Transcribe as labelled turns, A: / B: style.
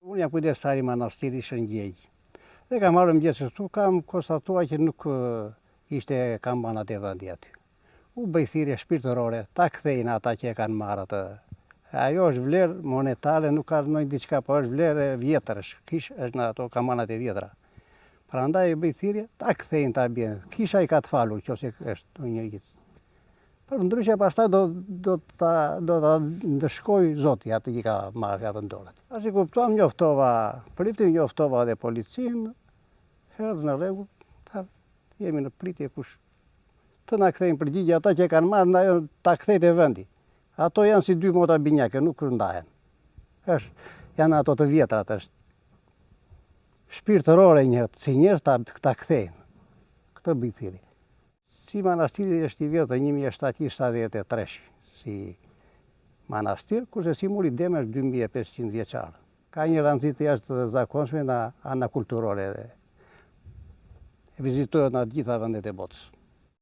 A: Unë jam kujdestari i manastiri Shëngjej. Dhe kam marrë mëngjes këtu, kam konstatuar që nuk ishte kambanat e vendi aty. U bëj thirrje shpirtërore, ta kthejnë ata që e kanë marrë atë. Ajo është vlerë monetare, nuk ka ndonjë diçka, po është vlerë vjetër, është në ato kambanat e vjetra. Prandaj bëj thirrje, ta kthejnë ta bjen. Kisha i ka të falur, nëse është njëri. Për ndryshe pastaj do ta ndëshkoj Zoti atë që ka marrë atë dorë. Tash i kuptuam, njoftova pritin, njoftova dhe policinë, herë në rregull, jemi në pritje kush të na kthejnë përgjigje ata që kanë marrë, ajo ta kthejtë e vendi. Ato janë si dy mota binjake, nuk ndahen. Janë ato të vjetrat, është shpirtërore njëherë, si njerëz ta kthejnë. Këtë bëj thirrje. Si manastiri është i vjetër 1773 si manastir, kurse si muri dem është 2500 vjeçar. Ka një rëndësi të jashtëzakonshme në ana kulturore dhe vizitohet në të gjitha vendet e botës.